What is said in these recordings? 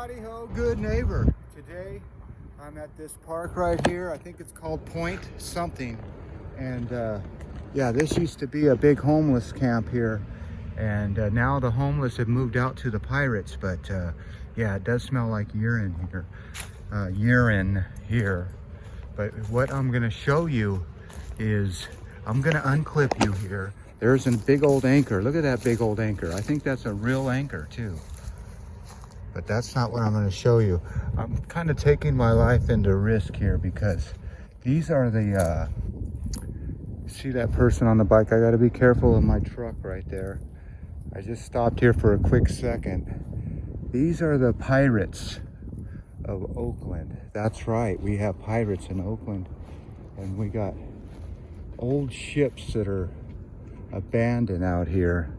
Howdy ho, good neighbor. Today I'm at this park right here. I think it's called Point something. And yeah, this used to be a big homeless camp here. And now the homeless have moved out to the Pirates. But yeah, it does smell like urine here. Urine here. But what I'm gonna show you is, I'm gonna unclip you here. There's a big old anchor. Look at that big old anchor. I think that's a real anchor too. But that's not what I'm going to show you. I'm kind of taking my life into risk here because these are the, see that person on the bike? I got to be careful of my truck right there. I just stopped here for a quick second. These are the Pirates of Oakland. That's right. We have pirates in Oakland, and we got old ships that are abandoned out here.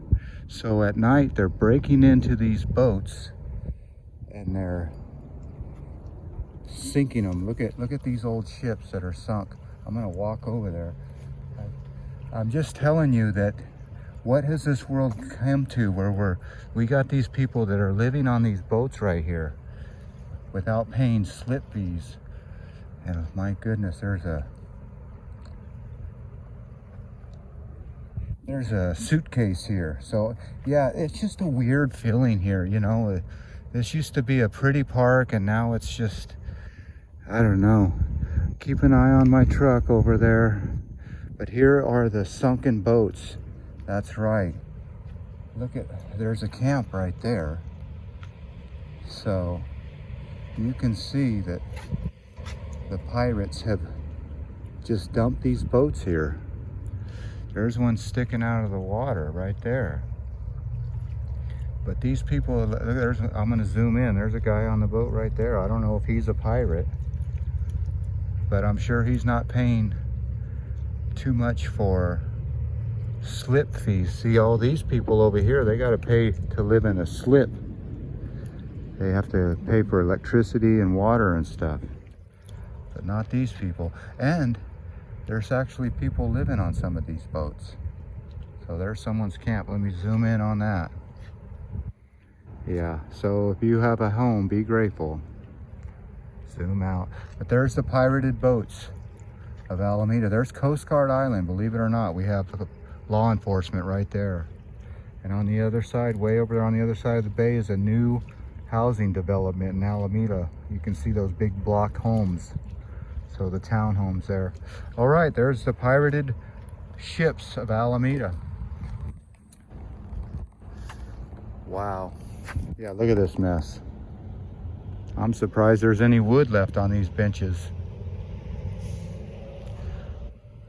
So at night they're breaking into these boats and they're sinking them. Look at these old ships that are sunk. I'm gonna walk over there. I'm just telling you that what has this world come to, where we got these people that are living on these boats right here without paying slip fees. And my goodness, there's a suitcase here. So yeah, it's just a weird feeling here, you know. This used to be a pretty park and now it's just, I don't know. Keep an eye on my truck over there. But here are the sunken boats. That's right. Look at, there's a camp right there. So you can see that the pirates have just dumped these boats here. There's one sticking out of the water right there. But these people, I'm gonna zoom in. There's a guy on the boat right there. I don't know if he's a pirate, but I'm sure he's not paying too much for slip fees. See, all these people over here, they gotta pay to live in a slip. They have to pay for electricity and water and stuff, but not these people. And there's actually people living on some of these boats. So there's someone's camp. Let me zoom in on that. Yeah, so if you have a home, be grateful. Zoom out. But there's the pirated boats of Alameda. There's Coast Guard Island, believe it or not. We have law enforcement right there. And on the other side, way over there on the other side of the bay, is a new housing development in Alameda. You can see those big block homes. So the townhomes there. All right, there's the pirated ships of Alameda. Wow. Yeah, look at this mess. I'm surprised there's any wood left on these benches.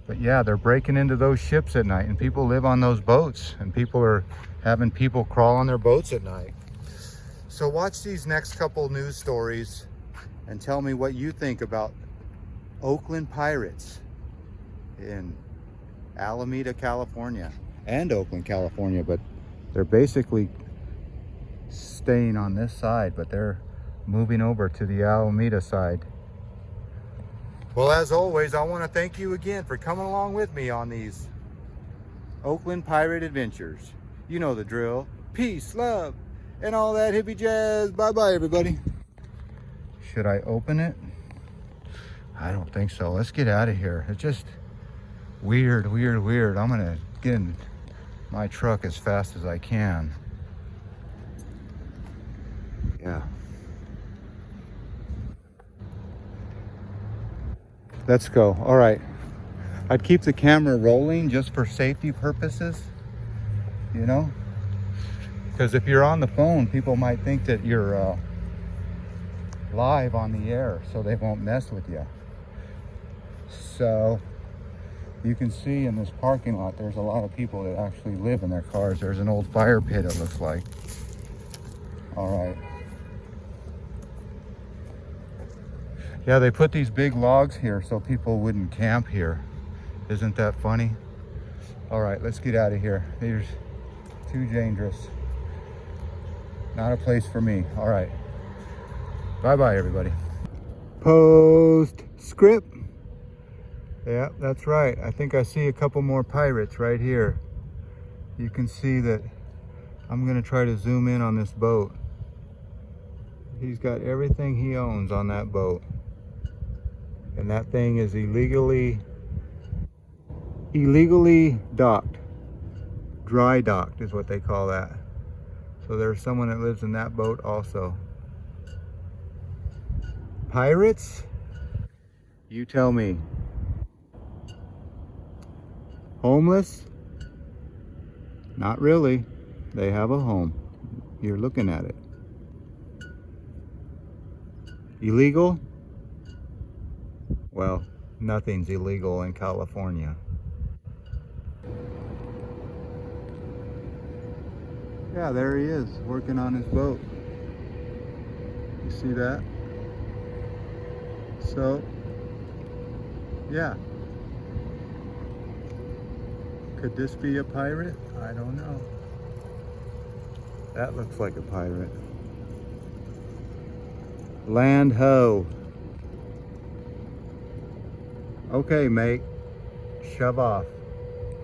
But yeah, they're breaking into those ships at night, and people live on those boats, and people are having people crawl on their boats at night. So watch these next couple news stories and tell me what you think about Oakland Pirates in Alameda, California, and Oakland, California, but they're basically staying on this side, but they're moving over to the Alameda side. Well, as always, I want to thank you again for coming along with me on these Oakland Pirate adventures. You know the drill. Peace, love, and all that hippie jazz. Bye-bye, everybody. Should I open it? I don't think so. Let's get out of here. It's just weird, weird, weird. I'm gonna get in my truck as fast as I can. Yeah. Let's go. All right. I'd keep the camera rolling just for safety purposes, you know? Because if you're on the phone, people might think that you're live on the air, so they won't mess with you. So you can see in this parking lot, there's a lot of people that actually live in their cars. There's an old fire pit, it looks like. All right. Yeah, they put these big logs here so people wouldn't camp here. Isn't that funny? All right, let's get out of here. Here's too dangerous. Not a place for me. All right. Bye-bye, everybody. Postscript. Yeah, that's right. I think I see a couple more pirates right here. You can see that I'm gonna try to zoom in on this boat. He's got everything he owns on that boat. And that thing is illegally docked. Dry docked is what they call that. So there's someone that lives in that boat also. Pirates? You tell me. Homeless? Not really. They have a home. You're looking at it. Illegal? Well, nothing's illegal in California. Yeah, there he is, working on his boat. You see that? So, yeah. Could this be a pirate? I don't know. That looks like a pirate. Land ho. Okay, mate. Shove off.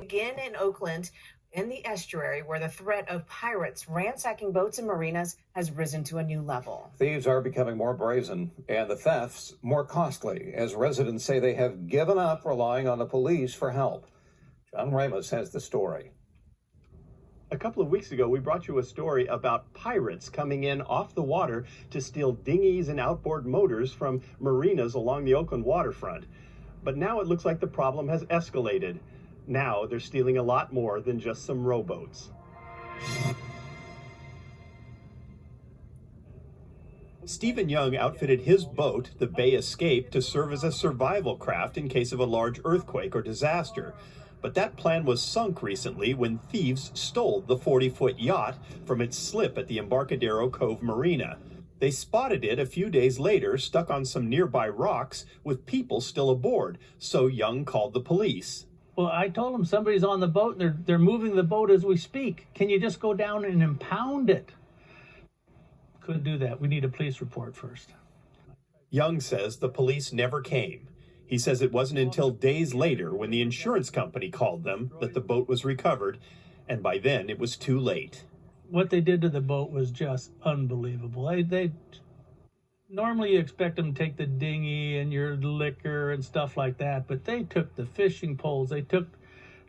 Again in Oakland, in the estuary, where the threat of pirates ransacking boats and marinas has risen to a new level. Thieves are becoming more brazen and the thefts more costly as residents say they have given up relying on the police for help. John Ramos has the story. A couple of weeks ago, we brought you a story about pirates coming in off the water to steal dinghies and outboard motors from marinas along the Oakland waterfront. But now it looks like the problem has escalated. Now they're stealing a lot more than just some rowboats. Stephen Young outfitted his boat, the Bay Escape, to serve as a survival craft in case of a large earthquake or disaster. But that plan was sunk recently when thieves stole the 40-foot yacht from its slip at the Embarcadero Cove Marina. They spotted it a few days later, stuck on some nearby rocks with people still aboard, so Young called the police. Well, I told them somebody's on the boat and they're moving the boat as we speak. Can you just go down and impound it? Couldn't do that. We need a police report first. Young says the police never came. He says it wasn't until days later when the insurance company called them that the boat was recovered, and by then it was too late. What they did to the boat was just unbelievable. They normally you expect them to take the dinghy and your liquor and stuff like that, but they took the fishing poles, they took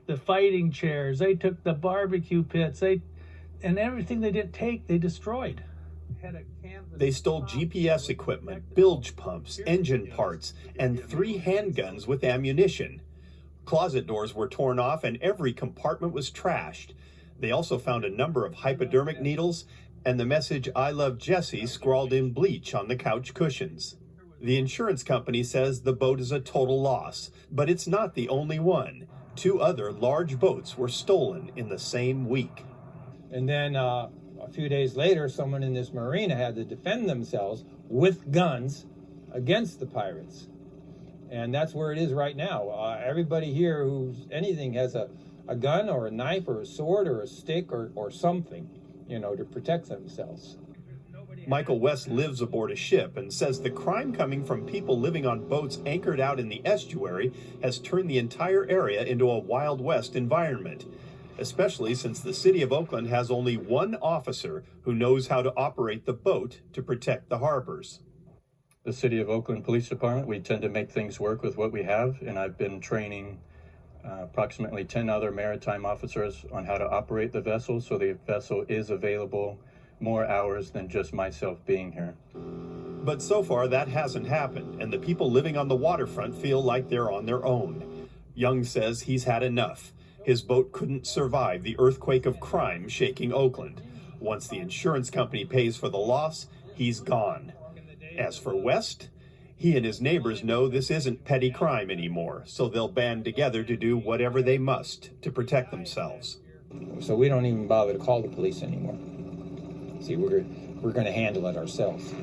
the fighting chairs, they took the barbecue pits, and everything they didn't take, they destroyed. They stole GPS equipment, bilge pumps, engine parts, and 3 handguns with ammunition. Closet doors were torn off and every compartment was trashed. They also found a number of hypodermic needles and the message "I love Jesse" scrawled in bleach on the couch cushions. The insurance company says the boat is a total loss, but it's not the only one. 2 other large boats were stolen in the same week. And then a few days later, someone in this marina had to defend themselves with guns against the pirates. And that's where it is right now. Everybody here who's anything has a gun or a knife or a sword or a stick or something, to protect themselves. Michael West lives aboard a ship and says the crime coming from people living on boats anchored out in the estuary has turned the entire area into a Wild West environment, especially since the city of Oakland has only one officer who knows how to operate the boat to protect the harbors. The City of Oakland Police Department, we tend to make things work with what we have, and I've been training approximately 10 other maritime officers on how to operate the vessel, so the vessel is available more hours than just myself being here. But so far that hasn't happened, and the people living on the waterfront feel like they're on their own. Young says he's had enough. His boat couldn't survive the earthquake of crime shaking Oakland. Once the insurance company pays for the loss, he's gone. As for West, he and his neighbors know this isn't petty crime anymore, so they'll band together to do whatever they must to protect themselves. So we don't even bother to call the police anymore. See, we're going to handle it ourselves.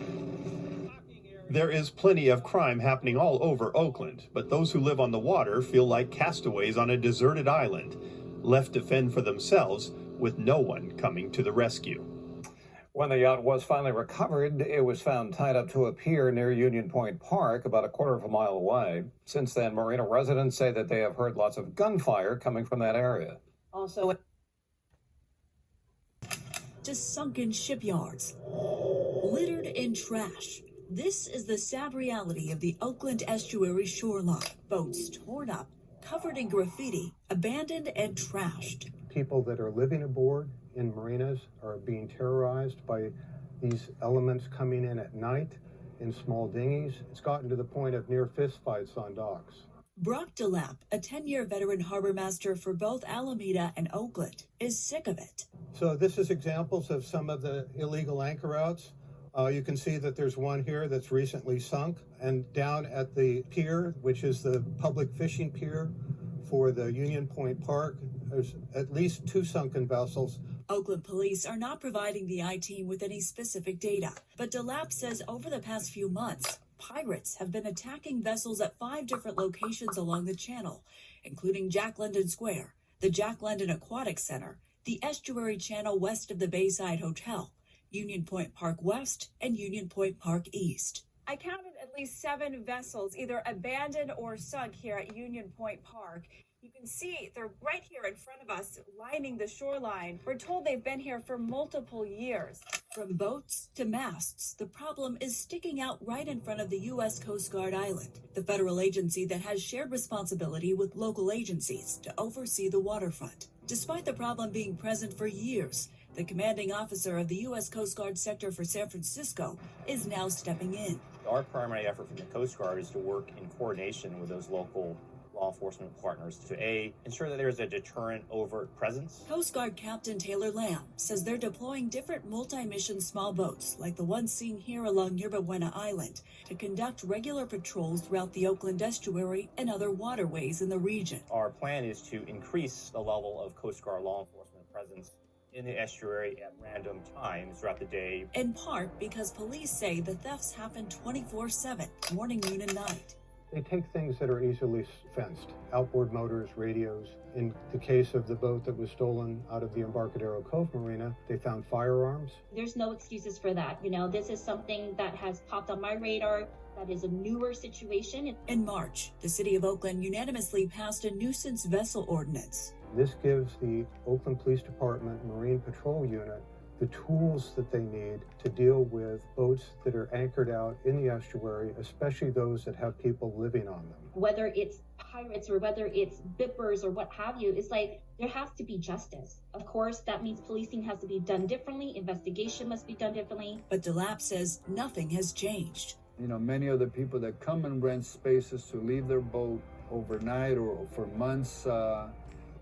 There is plenty of crime happening all over Oakland, but those who live on the water feel like castaways on a deserted island, left to fend for themselves with no one coming to the rescue. When the yacht was finally recovered, it was found tied up to a pier near Union Point Park, about a quarter of a mile away. Since then, marina residents say that they have heard lots of gunfire coming from that area. Also, to sunken shipyards, littered in trash. This is the sad reality of the Oakland estuary shoreline. Boats torn up, covered in graffiti, abandoned and trashed. People that are living aboard in marinas are being terrorized by these elements coming in at night in small dinghies. It's gotten to the point of near fistfights on docks. Brock DeLapp, a 10-year veteran harbor master for both Alameda and Oakland, is sick of it. So this is examples of some of the illegal anchor outs. You can see that there's one here that's recently sunk, and down at the pier, which is the public fishing pier for the Union Point Park, there's at least 2 sunken vessels. Oakland police are not providing the I-team with any specific data, but DeLapp says over the past few months, pirates have been attacking vessels at 5 different locations along the channel, including Jack London Square, the Jack London Aquatic Center, the estuary channel west of the Bayside Hotel, Union Point Park West, and Union Point Park East. I counted at least 7 vessels either abandoned or sunk here at Union Point Park. You can see they're right here in front of us, lining the shoreline. We're told they've been here for multiple years. From boats to masts, the problem is sticking out right in front of the U.S. Coast Guard Island, the federal agency that has shared responsibility with local agencies to oversee the waterfront. Despite the problem being present for years, the commanding officer of the U.S. Coast Guard sector for San Francisco is now stepping in. Our primary effort from the Coast Guard is to work in coordination with those local law enforcement partners to ensure that there's a deterrent overt presence. Coast Guard Captain Taylor Lamb says they're deploying different multi-mission small boats like the one seen here along Yerba Buena Island to conduct regular patrols throughout the Oakland estuary and other waterways in the region. Our plan is to increase the level of Coast Guard law enforcement presence in the estuary at random times throughout the day. In part because police say the thefts happen 24/7, morning, noon, and night. They take things that are easily fenced, outboard motors, radios. In the case of the boat that was stolen out of the Embarcadero Cove Marina, they found firearms. There's no excuses for that. This is something that has popped on my radar. That is a newer situation. In March, the city of Oakland unanimously passed a nuisance vessel ordinance. This gives the Oakland Police Department Marine Patrol Unit the tools that they need to deal with boats that are anchored out in the estuary, especially those that have people living on them. Whether it's pirates or whether it's bippers or what have you, it's like there has to be justice. Of course, that means policing has to be done differently, investigation must be done differently. But DeLapp says nothing has changed. Many of the people that come and rent spaces to leave their boat overnight or for months,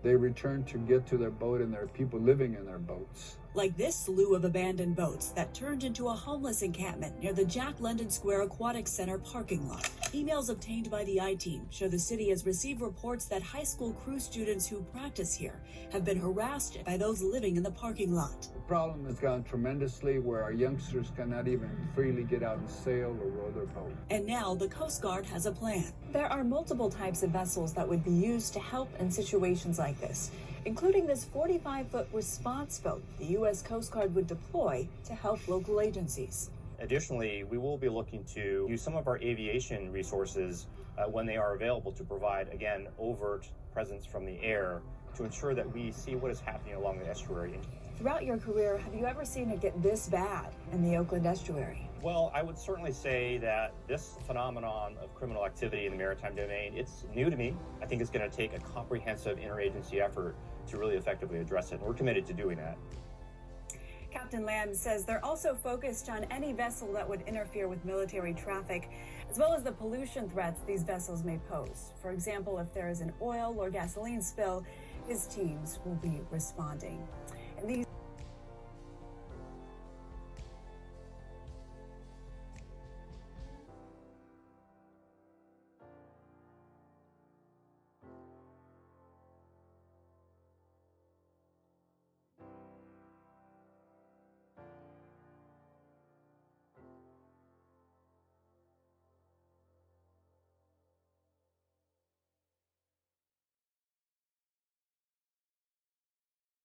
they return to get to their boat and there are people living in their boats. Like this slew of abandoned boats that turned into a homeless encampment near the Jack London Square Aquatic Center parking lot. Emails obtained by the I-team show the city has received reports that high school crew students who practice here have been harassed by those living in the parking lot. The problem has gone tremendously where our youngsters cannot even freely get out and sail or row their boat. And now the Coast Guard has a plan. There are multiple types of vessels that would be used to help in situations like this, including this 45-foot response boat the U.S. Coast Guard would deploy to help local agencies. Additionally, we will be looking to use some of our aviation resources when they are available to provide, again, overt presence from the air to ensure that we see what is happening along the estuary. Throughout your career, have you ever seen it get this bad in the Oakland estuary? Well, I would certainly say that this phenomenon of criminal activity in the maritime domain, it's new to me. I think it's going to take a comprehensive interagency effort to really effectively address it. And we're committed to doing that. Captain Lamb says they're also focused on any vessel that would interfere with military traffic, as well as the pollution threats these vessels may pose. For example, if there is an oil or gasoline spill, his teams will be responding.